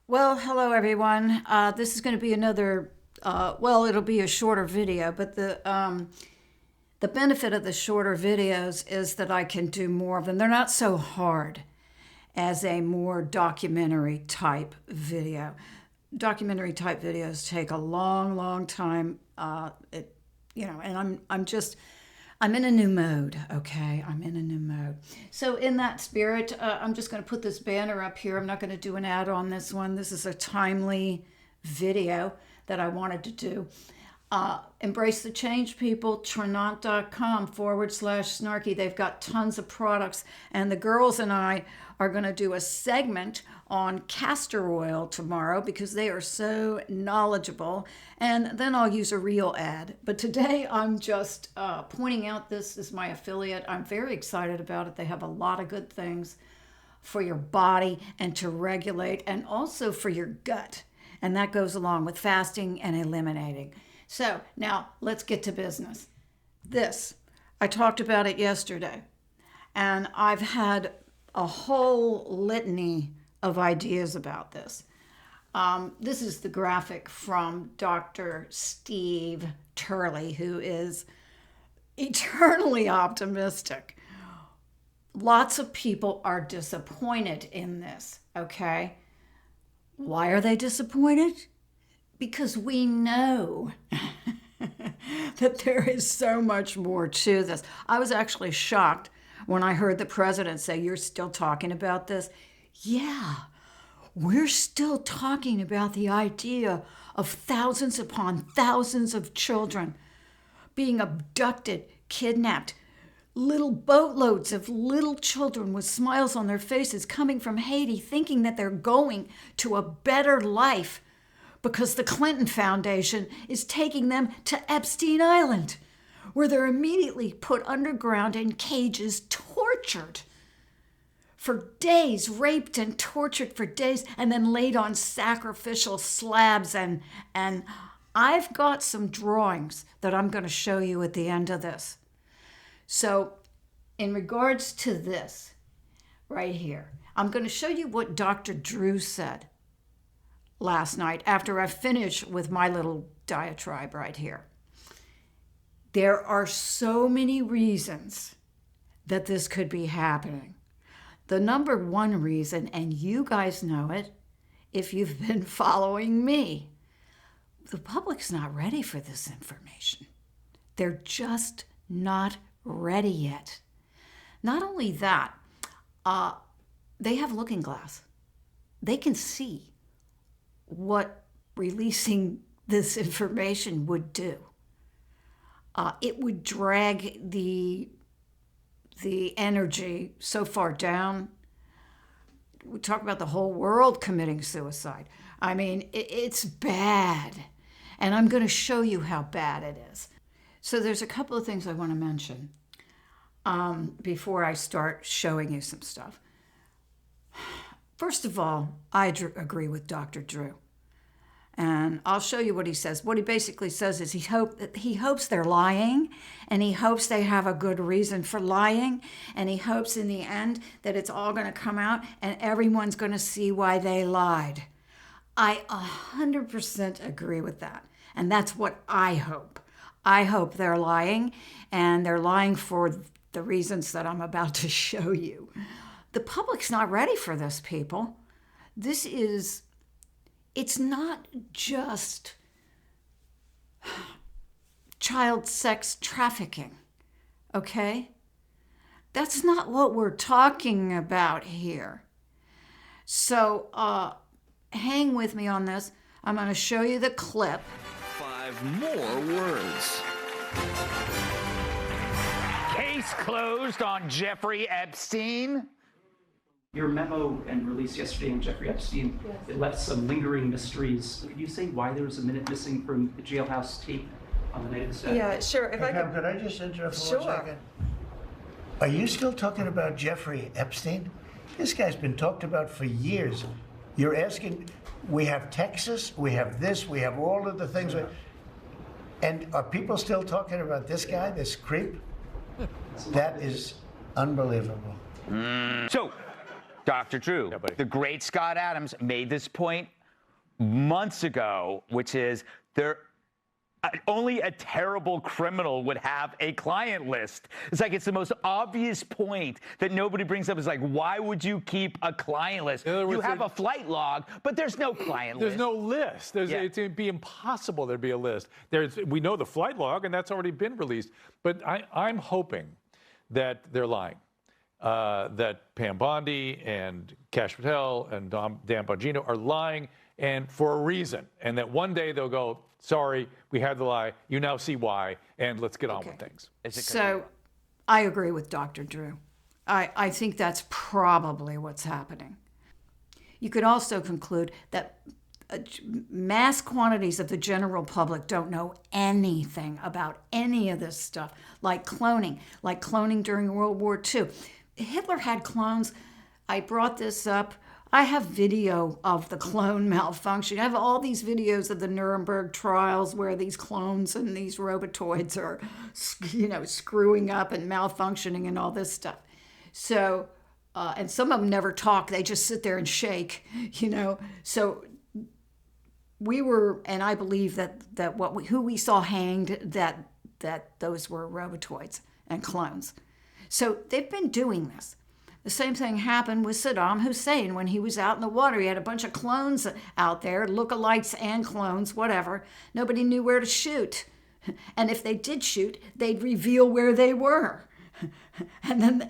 Well, hello everyone. This is going to be another, well, it'll be a shorter video, but the benefit of the shorter videos is that I can do more of them. They're not so hard as a more documentary type video. Documentary type videos take a long time. And I'm in a new mode, okay? I'm in a new mode. So in that spirit, I'm just going to put this banner up here. I'm not going to do an ad on this one. This is a timely video that I wanted to do. Embrace the Change, people, Trinant.com/snarky. They've got tons of products. And the girls and I are going to do a segment on castor oil tomorrow because they are so knowledgeable. And then I'll use a real ad. But today I'm just pointing out this is my affiliate. I'm very excited about it. They have a lot of good things for your body and to regulate and also for your gut. And that goes along with fasting and eliminating. So now let's get to business. This, I talked about it yesterday, and I've had a whole litany of ideas about this. This is the graphic from Dr. Steve Turley, who is eternally optimistic. Lots of people are disappointed in this, okay? Why are they disappointed? Because we know that there is so much more to this. I was actually shocked when I heard the president say, "You're still talking about this?" Yeah, we're still talking about the idea of thousands upon thousands of children being abducted, kidnapped, little boatloads of little children with smiles on their faces coming from Haiti thinking that they're going to a better life because the Clinton Foundation is taking them to Epstein Island, where they're immediately put underground in cages, tortured for days, raped and tortured for days, and then laid on sacrificial slabs. And I've got some drawings that I'm going to show you at the end of this. So in regards to this right here, I'm going to show you what Dr. Drew said last night after I finished with my little diatribe right here. There are so many reasons that this could be happening. The number one reason, and you guys know it if you've been following me, the public's not ready for this information. They're just not ready yet. Not only that, they have looking glass. They can see what releasing this information would do. It would drag the energy so far down. We talk about the whole world committing suicide. I mean, it's bad. And I'm going to show you how bad it is. So there's a couple of things I want to mention before I start showing you some stuff. First of all, I agree with Dr. Drew. And I'll show you what he says. What he basically says is he hopes they're lying, and he hopes they have a good reason for lying, and he hopes in the end that it's all going to come out and everyone's going to see why they lied. I 100% agree with that. And that's what I hope. I hope they're lying, and they're lying for the reasons that I'm about to show you. The public's not ready for this, people. It's not just child sex trafficking, okay? That's not what we're talking about here. So hang with me on this. I'm going to show you the clip. 5 more words. Case closed on Jeffrey Epstein. Your memo and release yesterday on Jeffrey Epstein, it left some lingering mysteries. Could you say why there was a minute missing from the jailhouse tape on the night of the stabbing? Yeah, sure. If I could... Could I just interrupt for Sure. 1 second? Are you still talking about Jeffrey Epstein? This guy's been talked about for years. You're asking, we have Texas, we have this, we have all of the things. And are people still talking about this guy, this creep? That is unbelievable. So, Dr. Drew, the great Scott Adams made this point months ago, which is only a terrible criminal would have a client list. It's like it's the most obvious point that nobody brings up. Is like, why would you keep a client list? You have a flight log, but there's no client list. There's no list. It'd be impossible there'd be a list. We know the flight log, and that's already been released. But I'm hoping that they're lying. That Pam Bondi and Kash Patel and Dan Bongino are lying, and for a reason. And that one day they'll go, sorry, we had the lie. You now see why, and let's get on with things. So I agree with Dr. Drew. I think that's probably what's happening. You could also conclude that mass quantities of the general public don't know anything about any of this stuff, like cloning during World War II. Hitler had clones. I brought this up. I have video of the clone malfunction. I have all these videos of the Nuremberg trials where these clones and these robotoids are, screwing up and malfunctioning and all this stuff. So, and some of them never talk. They just sit there and shake, So we were, and I believe that who we saw hanged, that those were robotoids and clones. So they've been doing this. The same thing happened with Saddam Hussein when he was out in the water. He had a bunch of clones out there, lookalikes and clones, whatever. Nobody knew where to shoot. And if they did shoot, they'd reveal where they were. And then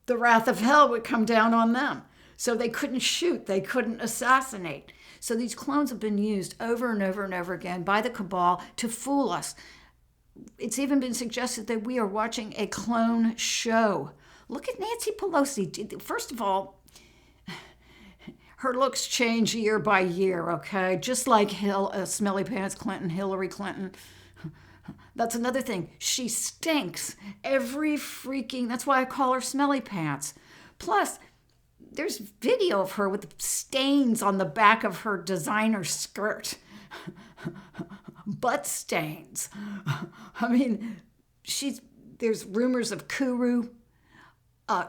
the wrath of hell would come down on them. So they couldn't shoot, they couldn't assassinate. So these clones have been used over and over and over again by the cabal to fool us. It's even been suggested that we are watching a clone show. Look at Nancy Pelosi. First of all, her looks change year by year, okay? Just like Smelly Pants Clinton, Hillary Clinton. That's another thing. She stinks. That's why I call her Smelly Pants. Plus, there's video of her with stains on the back of her designer skirt. Butt stains. I mean, there's rumors of OKRU.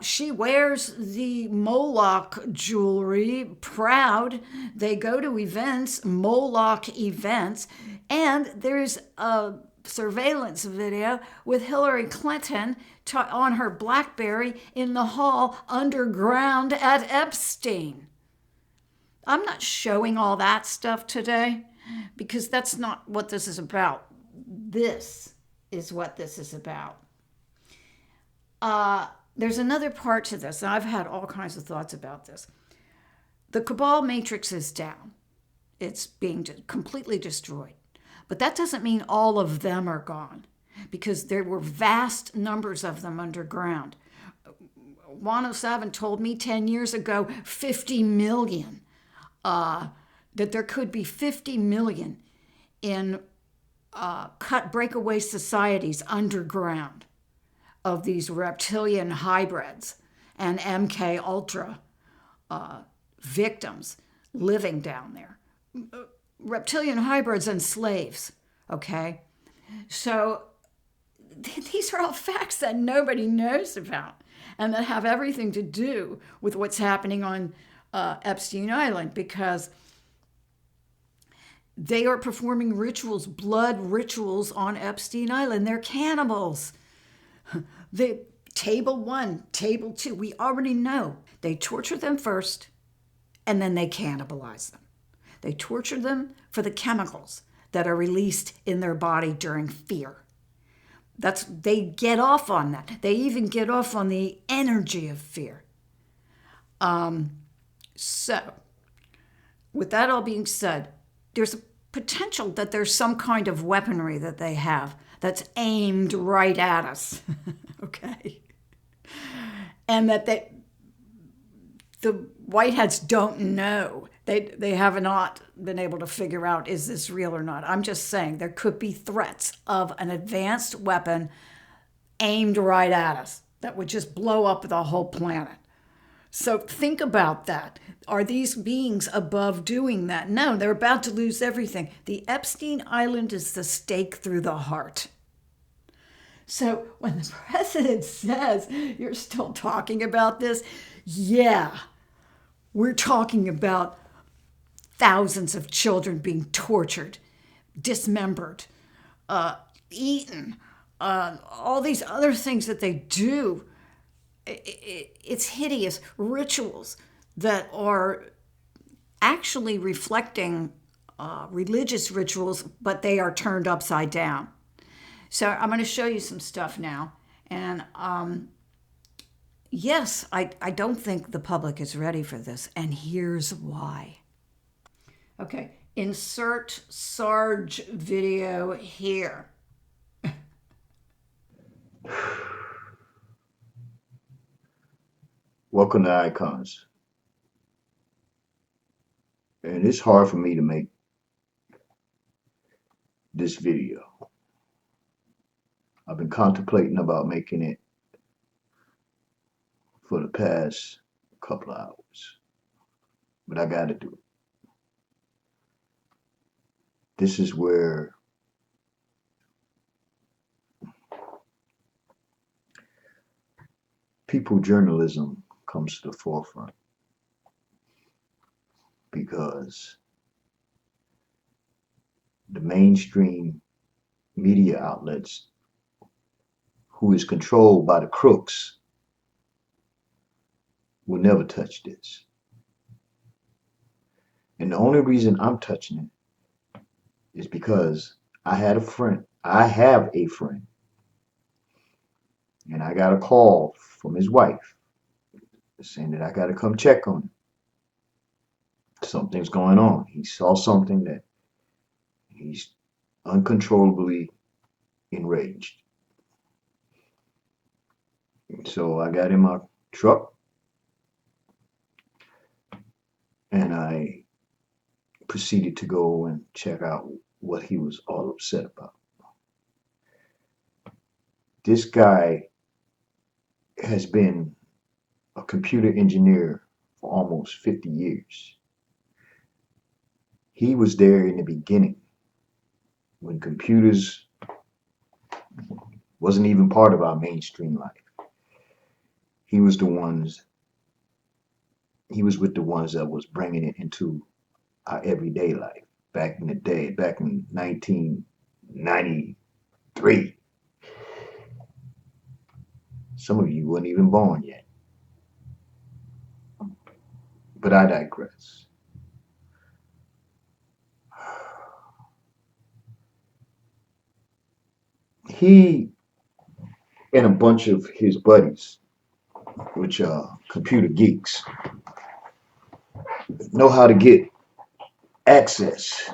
She wears the Moloch jewelry, proud. They go to events, Moloch events, and there's a surveillance video with Hillary Clinton on her BlackBerry in the hall underground at Epstein. I'm not showing all that stuff today because that's not what this is about. This is what this is about. There's another part to this, and I've had all kinds of thoughts about this. The cabal matrix is down. It's being completely destroyed. But that doesn't mean all of them are gone, because there were vast numbers of them underground. 107 told me 10 years ago, 50 million, that there could be 50 million in breakaway societies underground of these reptilian hybrids and MK Ultra victims living down there. Reptilian hybrids and slaves, okay? So these are all facts that nobody knows about and that have everything to do with what's happening on Epstein Island, because they are performing rituals, blood rituals on Epstein Island. They're cannibals. The table 1, table 2, we already know. They torture them first, and then they cannibalize them. They torture them for the chemicals that are released in their body during fear. They get off on that. They even get off on the energy of fear. So, with that all being said, there's a potential that there's some kind of weaponry that they have that's aimed right at us, okay? And that the Whiteheads don't know. They have not been able to figure out, is this real or not? I'm just saying there could be threats of an advanced weapon aimed right at us that would just blow up the whole planet. So think about that. Are these beings above doing that? No, they're about to lose everything. The Epstein Island is the stake through the heart. So when the president says, you're still talking about this, yeah, we're talking about thousands of children being tortured, dismembered, eaten, all these other things that they do. It's hideous rituals that are actually reflecting religious rituals, but they are turned upside down. So I'm going to show you some stuff now. And yes, I don't think the public is ready for this. And here's why. Okay, insert Sarge video here. Welcome to Icons. And it's hard for me to make this video. I've been contemplating about making it for the past couple of hours, but I gotta do it. This is where people journalism comes to the forefront, because the mainstream media outlets, who is controlled by the crooks, will never touch this. And the only reason I'm touching it is because I have a friend, and I got a call from his wife saying that I got to come check on him. Something's going on. He saw something that he's uncontrollably enraged. So I got in my truck and I proceeded to go and check out what he was all upset about. This guy has been a computer engineer for almost 50 years. He was there in the beginning when computers wasn't even part of our mainstream life. He was with the ones that was bringing it into our everyday life back in the day, back in 1993. Some of you weren't even born yet. But I digress. He and a bunch of his buddies, which are computer geeks, know how to get access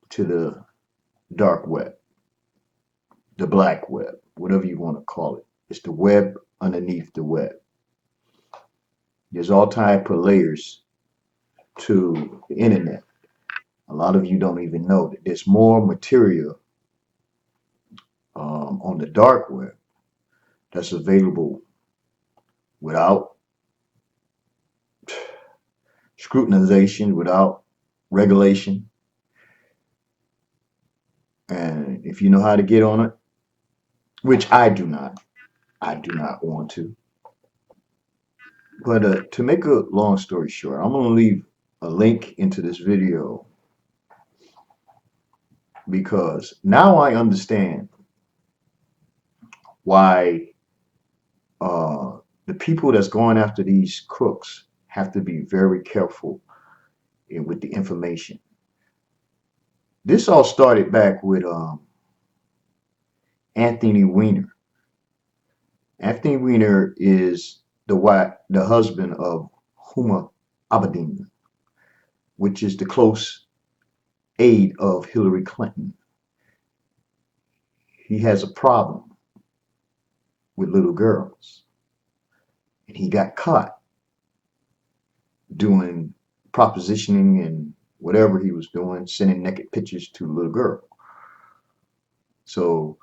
to the dark web, the black web, whatever you want to call it. It's the web underneath the web. There's all type of layers to the internet. A lot of you don't even know that there's more material on the dark web that's available without scrutinization, without regulation. And if you know how to get on it, which I do not want to. But to make a long story short, I'm going to leave a link into this video because now I understand why the people that's going after these crooks have to be very careful with the information. This all started back with Anthony Weiner. Anthony Weiner is the husband of Huma Abedin, which is the close aide of Hillary Clinton. He has a problem with little girls, and he got caught doing propositioning and whatever he was doing, sending naked pictures to a little girl. So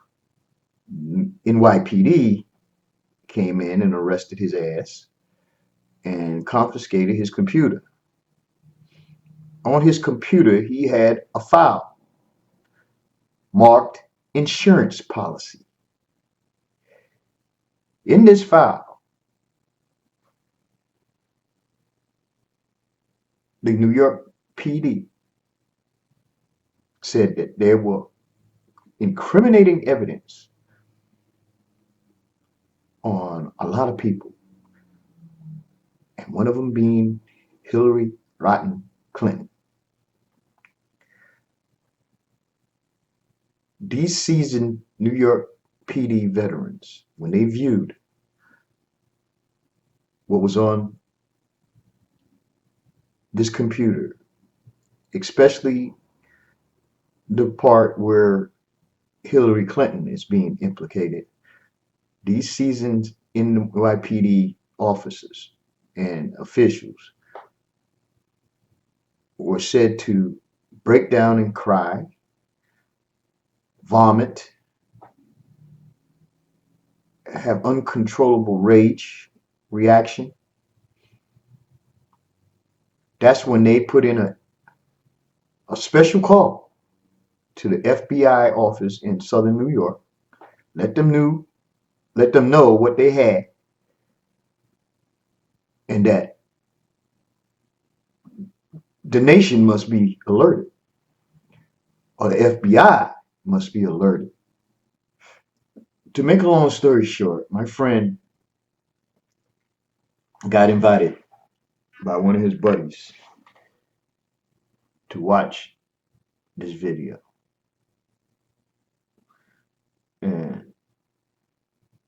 NYPD came in and arrested his ass and confiscated his computer. On his computer, he had a file marked insurance policy. In this file, the New York PD said that there were incriminating evidence on a lot of people, and one of them being Hillary Rotten Clinton. These seasoned New York PD veterans, when they viewed what was on this computer, especially the part where Hillary Clinton is being implicated, these seasoned NYPD officers and officials were said to break down and cry, vomit, have uncontrollable rage reaction. That's when they put in a special call to the FBI office in Southern New York, let them know what they had, and that the nation must be alerted, or the FBI must be alerted. To make a long story short, my friend got invited by one of his buddies to watch this video. And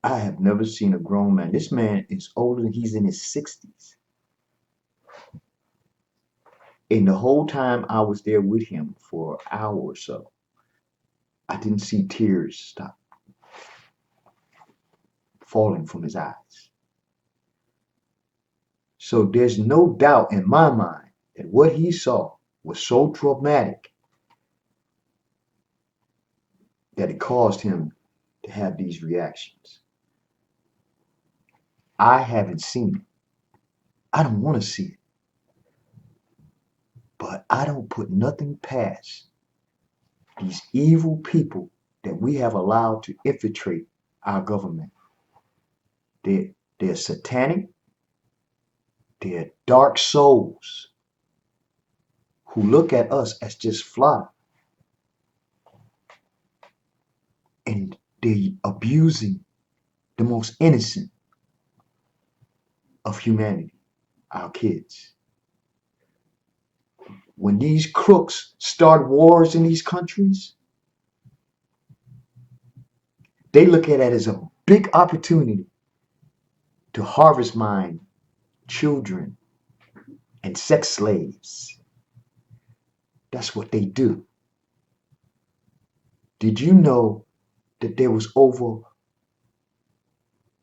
I have never seen a grown man. This man is older than he's in his 60s. And the whole time I was there with him for an hour or so, I didn't see tears stop falling from his eyes. So there's no doubt in my mind that what he saw was so traumatic that it caused him to have these reactions. I haven't seen it. I don't want to see it. But I don't put nothing past these evil people that we have allowed to infiltrate our government. They're satanic. They're dark souls who look at us as just fly. And they're abusing the most innocent of humanity, our kids. When these crooks start wars in these countries, they look at it as a big opportunity to harvest mine children and sex slaves. That's what they do. Did you know that there was over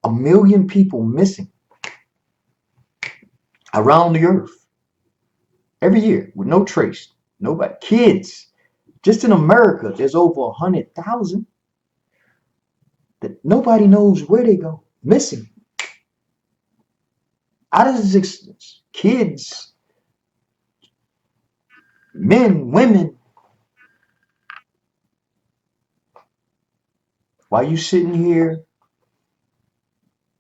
1 million people missing around the earth every year with no trace? Nobody. Kids. Just in America, there's over 100,000 that nobody knows where they go. Missing. Out of existence. Kids. Men, women. While you sitting here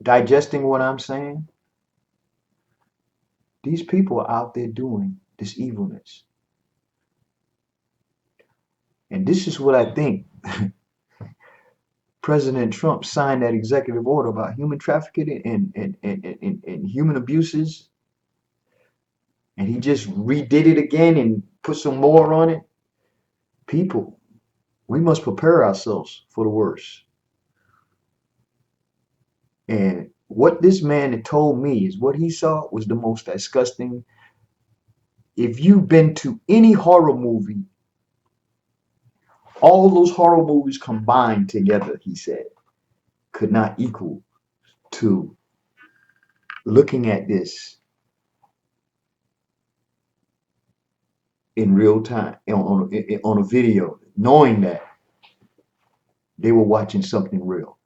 digesting what I'm saying, these people are out there doing this evilness. And this is what I think President Trump signed that executive order about human trafficking and human abuses. And he just redid it again and put some more on it. People, we must prepare ourselves for the worst. And what this man had told me is what he saw was the most disgusting. If you've been to any horror movie, all those horror movies combined together, he said, could not equal to looking at this in real time, on a video, knowing that they were watching something real.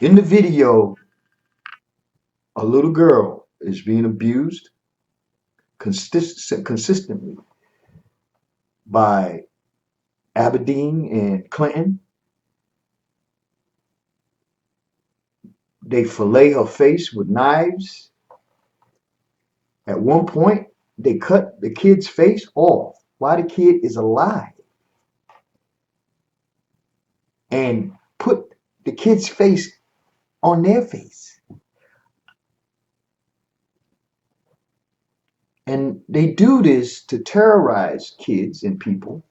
In the video, a little girl is being abused consistently by Aberdeen and Clinton. They fillet her face with knives. At one point, they cut the kid's face off while the kid is alive and put the kid's face on their face. And they do this to terrorize kids and people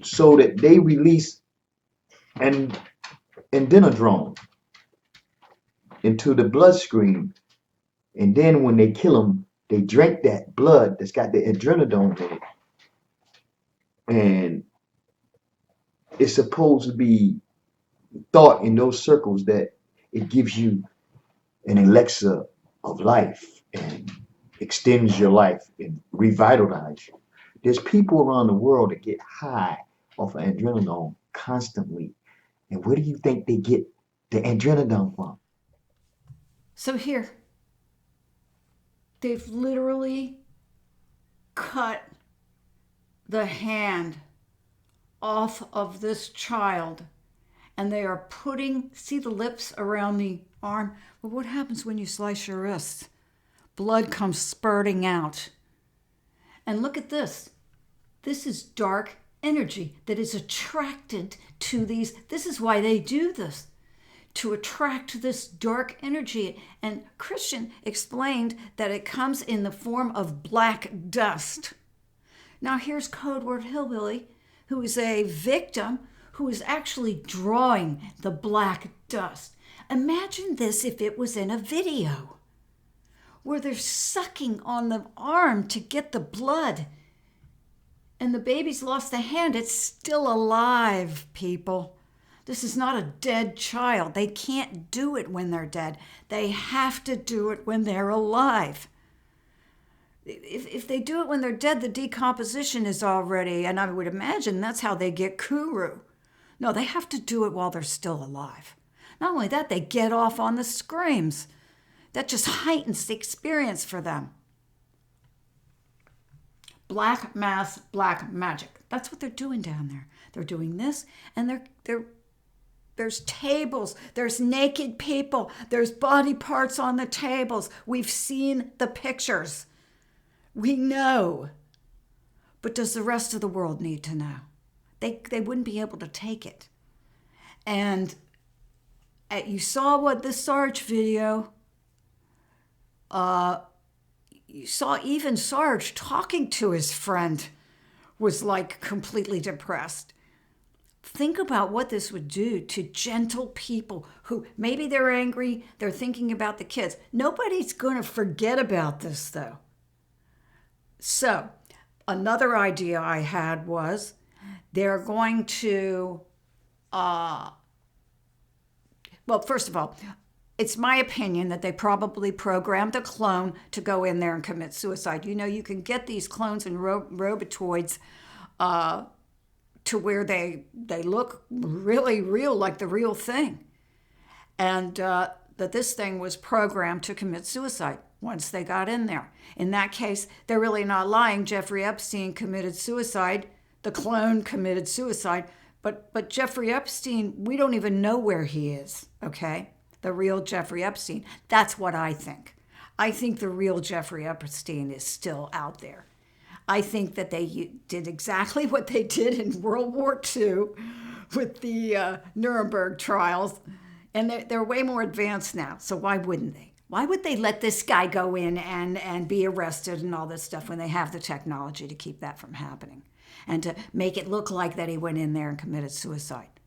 so that they release an adrenodrone into the bloodstream. And then when they kill them, they drink that blood that's got the adrenodrone in it. And it's supposed to be thought in those circles that it gives you an elixir of life and extends your life and revitalizes you. There's people around the world that get high off of adrenaline constantly. And where do you think they get the adrenaline from? So here, they've literally cut the hand off of this child, and they are putting, see the lips around the arm? Well, what happens when you slice your wrist? Blood comes spurting out. And look at this. This is dark energy that is attracted to these. This is why they do this, to attract this dark energy. And Christian explained that it comes in the form of black dust. Now here's Code Word Hillbilly, who is a victim who is actually drawing the black dust. Imagine this if it was in a video where they're sucking on the arm to get the blood. And the baby's lost the hand. It's still alive, people. This is not a dead child. They can't do it when they're dead. They have to do it when they're alive. If they do it when they're dead, the decomposition is already, and I would imagine that's how they get OKRU. No, they have to do it while they're still alive. Not only that, they get off on the screams. That just heightens the experience for them. Black mass, black magic. That's what they're doing down there. They're doing this, and there's tables, there's naked people, there's body parts on the tables. We've seen the pictures. We know. But does the rest of the world need to know? They wouldn't be able to take it. And you saw what the Sarge video, you saw even Sarge talking to his friend was like completely depressed. Think about what this would do to gentle people who maybe they're angry, they're thinking about the kids. Nobody's going to forget about this though. So another idea I had was they're going to, well, first of all, it's my opinion that they probably programmed a clone to go in there and commit suicide. You know, you can get these clones and robotoids to where they look really real, like the real thing. And that this thing was programmed to commit suicide once they got in there. In that case, they're really not lying. Jeffrey Epstein committed suicide. The clone committed suicide. But Jeffrey Epstein, we don't even know where he is, okay? The real Jeffrey Epstein. That's what I think. I think the real Jeffrey Epstein is still out there. I think that they did exactly what they did in World War II with the Nuremberg trials, and they're way more advanced now, so why wouldn't they? Why would they let this guy go in and be arrested and all this stuff when they have the technology to keep that from happening and to make it look like that he went in there and committed suicide?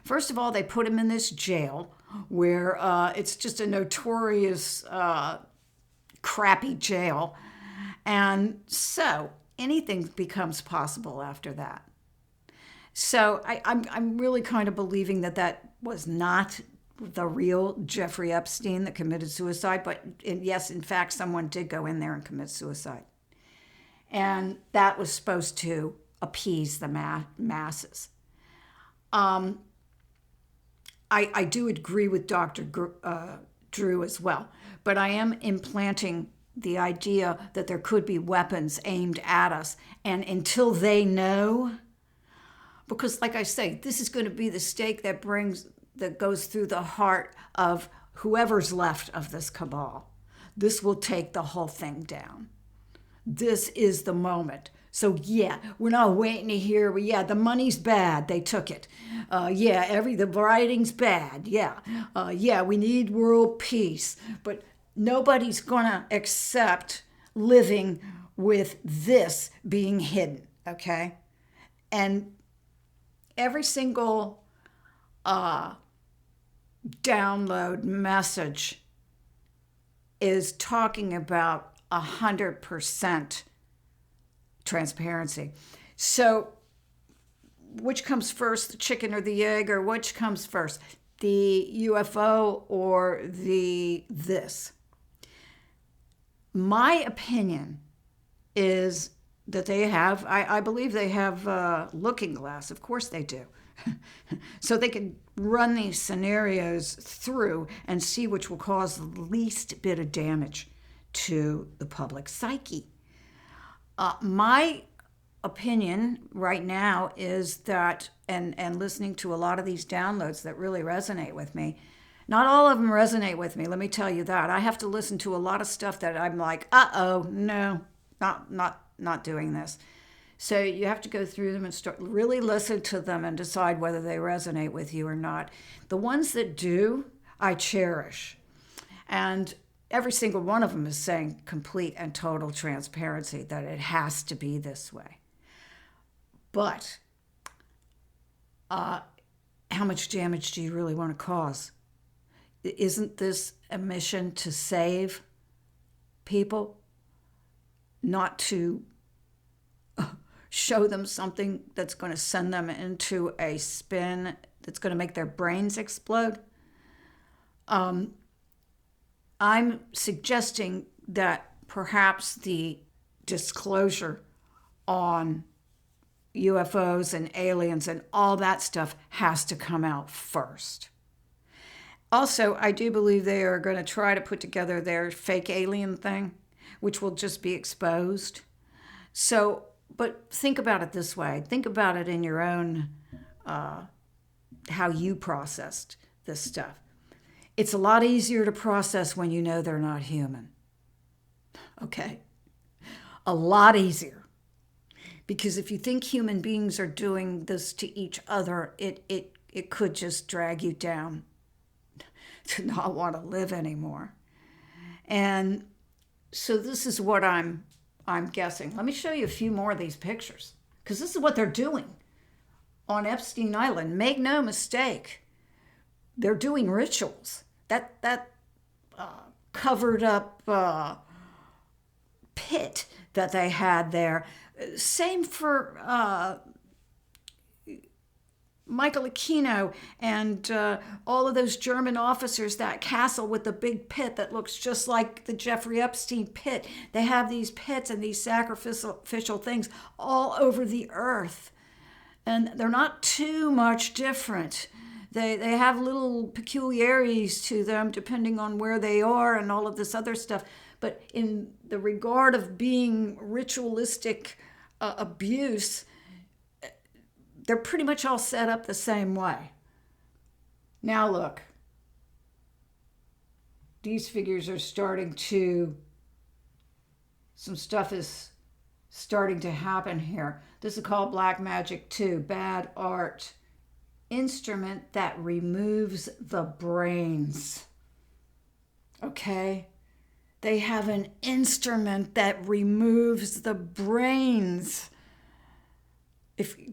First of all, they put him in this jail where it's just a notorious crappy jail. And so anything becomes possible after that. So I'm really kind of believing that was not the real Jeffrey Epstein that committed suicide. But yes, in fact, someone did go in there and commit suicide. And that was supposed to appease the masses. I do agree with Dr. Drew as well, but I am implanting the idea that there could be weapons aimed at us. And until they know, because like I say, this is going to be the stake that goes through the heart of whoever's left of this cabal. this will take the whole thing down. This is the moment. So yeah, we're not waiting to hear, yeah, the money's bad, they took it. The writing's bad, yeah, we need world peace. But nobody's gonna accept living with this being hidden, okay? And every single download message is talking about 100% transparency. So which comes first, the chicken or the egg, or which comes first, the UFO or this? My opinion is that they have, I believe they have looking glass. Of course they do. So they can run these scenarios through and see which will cause the least bit of damage to the public psyche. My opinion right now is that, and listening to a lot of these downloads that really resonate with me, not all of them resonate with me, let me tell you that. I have to listen to a lot of stuff that I'm like, no, not doing this. So you have to go through them and really listen to them and decide whether they resonate with you or not. The ones that do, I cherish. And every single one of them is saying complete and total transparency, that it has to be this way. But how much damage do you really want to cause? Isn't this a mission to save people, not to show them something that's going to send them into a spin that's going to make their brains explode? I'm suggesting that perhaps the disclosure on UFOs and aliens and all that stuff has to come out first. Also, I do believe they are going to try to put together their fake alien thing, which will just be exposed. So, but think about it this way. Think about it in your own, how you processed this stuff. It's a lot easier to process when you know they're not human. Okay? A lot easier. Because if you think human beings are doing this to each other, it could just drag you down to not want to live anymore. And so this is what I'm guessing. Let me show you a few more of these pictures, because this is what they're doing on Epstein Island. Make no mistake, they're doing rituals. That covered up pit that they had there. Same for Michael Aquino and all of those German officers, that castle with the big pit that looks just like the Jeffrey Epstein pit. They have these pits and these sacrificial things all over the earth. And they're not too much different. They have little peculiarities to them depending on where they are and all of this other stuff. But in the regard of being ritualistic abuse, they're pretty much all set up the same way. Now look, these figures are starting to, some stuff is starting to happen here. This is called Black Magic 2, bad art. Instrument that removes the brains. Okay? They have an instrument that removes the brains.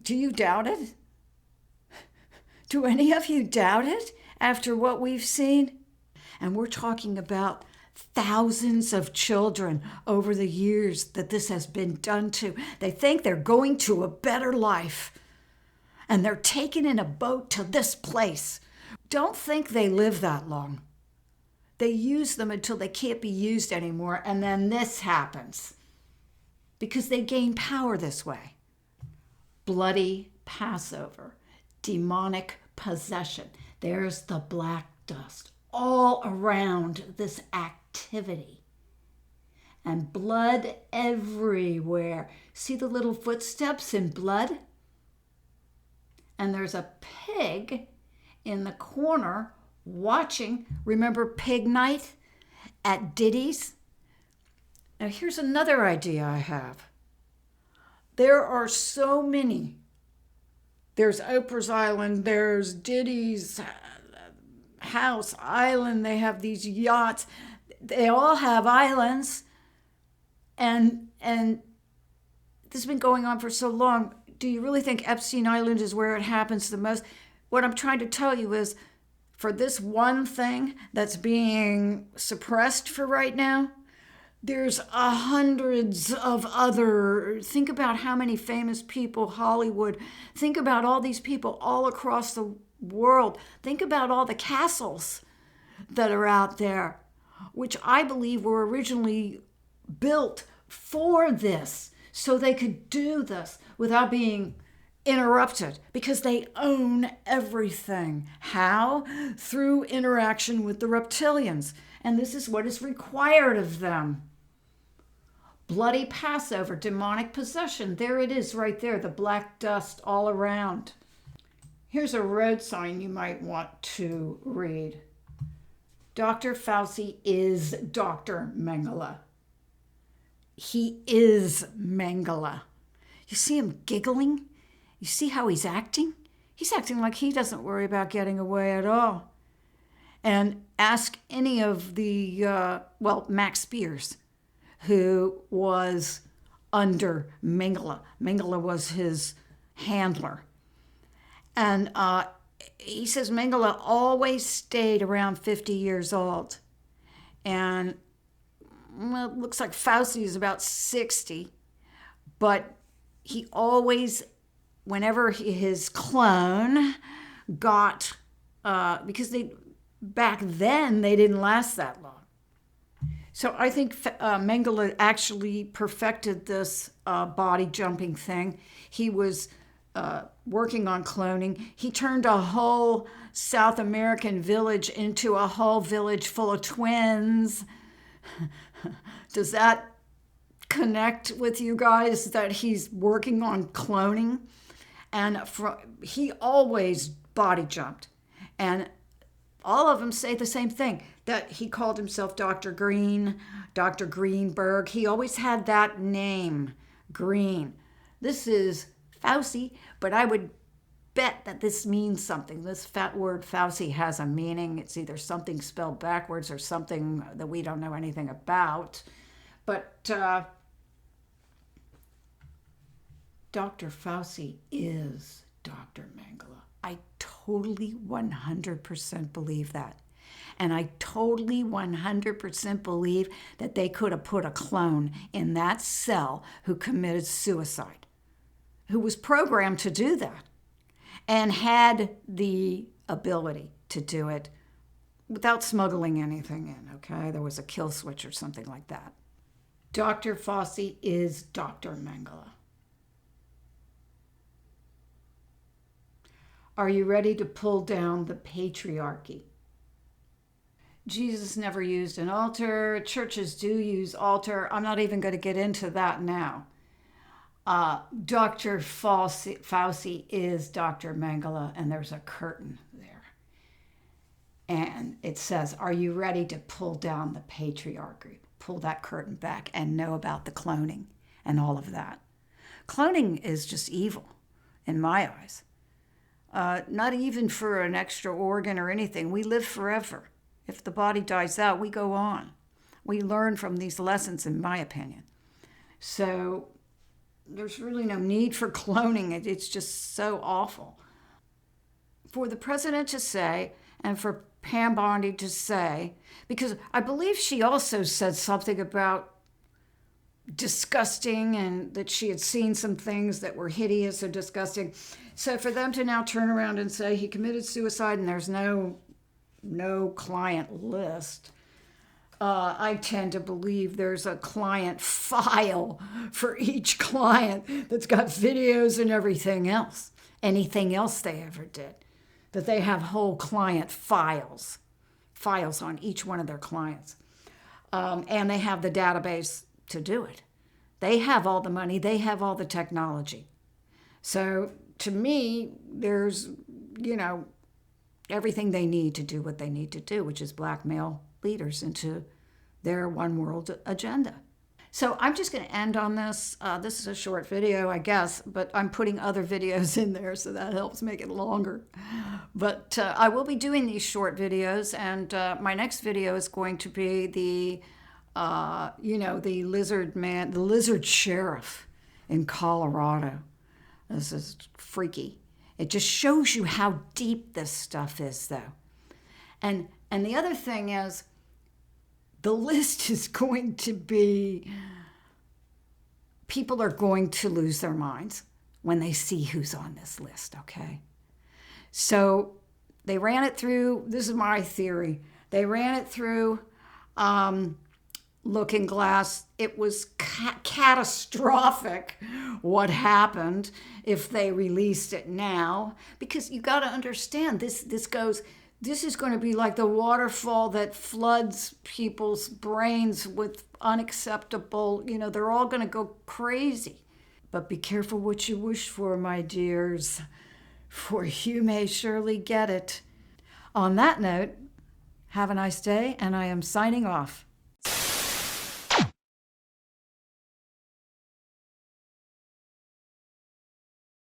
Do you doubt it? Do any of you doubt it after what we've seen? And we're talking about thousands of children over the years that this has been done to. They think they're going to a better life, and they're taken in a boat to this place. Don't think they live that long. They use them until they can't be used anymore, and then this happens because they gain power this way. Bloody Passover, demonic possession. There's the black dust all around this activity. And blood everywhere. See the little footsteps in blood? And there's a pig in the corner watching. Remember pig night? at Diddy's. Now, here's another idea I have. There are so many. There's Oprah's Island, there's Diddy's house, island, they have these yachts. They all have islands. And this has been going on for so long. Do you really think Epstein Island is where it happens the most? What I'm trying to tell you is, for this one thing that's being suppressed for right now, there's hundreds of other. Think about how many famous people, Hollywood. Think about all these people all across the world. Think about all the castles that are out there, which I believe were originally built for this, so they could do this without being interrupted, because they own everything. How? Through interaction with the reptilians. And this is what is required of them. Bloody Passover, demonic possession. There it is right there, the black dust all around. Here's a road sign you might want to read. Dr. Fauci is Dr. Mengele. He is Mengele. You see him giggling? You see how he's acting? He's acting like he doesn't worry about getting away at all. And ask any of the, Max Spears, who was under Mengele. Mengele was his handler. And he says Mengele always stayed around 50 years old. And it looks like Fauci is about 60. But he always, whenever his clone got, because back then they didn't last that long. So I think Mengele actually perfected this body jumping thing. He was working on cloning. He turned a whole South American village into a whole village full of twins. Does that connect with you guys, that he's working on cloning? And he always body jumped. And all of them say the same thing, that he called himself Dr. Green, Dr. Greenberg. He always had that name, Green. This is Fauci, but I would bet that this means something. This fat word Fauci has a meaning. It's either something spelled backwards or something that we don't know anything about. But Dr. Fauci is Dr. Mengele. I totally 100% believe that. And I totally 100% believe that they could have put a clone in that cell who committed suicide, who was programmed to do that, and had the ability to do it without smuggling anything in, okay? There was a kill switch or something like that. Dr. Fauci is Dr. Mengele. Are you ready to pull down the patriarchy? Jesus never used an altar. Churches do use altar. I'm not even going to get into that now. Dr. Fauci is Dr. Mengele, and there's a curtain there. And it says, are you ready to pull down the patriarchy? Pull that curtain back and know about the cloning and all of that. Cloning is just evil in my eyes. Not even for an extra organ or anything. We live forever. If the body dies out, we go on. We learn from these lessons, in my opinion. So there's really no need for cloning. It's just so awful. For the president to say, and for Pam Bondi to say, because I believe she also said something about disgusting and that she had seen some things that were hideous or disgusting. So for them to now turn around and say he committed suicide and there's no client list, I tend to believe there's a client file for each client that's got videos and everything else, anything else they ever did, that they have whole client files on each one of their clients. And they have the database to do it. They have all the money. They have all the technology. So to me, there's, everything they need to do what they need to do, which is blackmail leaders into their one world agenda. So I'm just going to end on this. This is a short video, I guess, but I'm putting other videos in there, so that helps make it longer. But I will be doing these short videos, and my next video is going to be the, the lizard man, the lizard sheriff in Colorado. This is freaky. It just shows you how deep this stuff is, though. And the other thing is, the list is going to be, people are going to lose their minds when they see who's on this list, okay? So they ran it through, this is my theory, they ran it through Looking Glass. It was catastrophic what happened if they released it now, because you got to understand, this is going to be like the waterfall that floods people's brains with unacceptable, they're all going to go crazy. But be careful what you wish for, my dears, for you may surely get it. On that note, have a nice day, and I am signing off.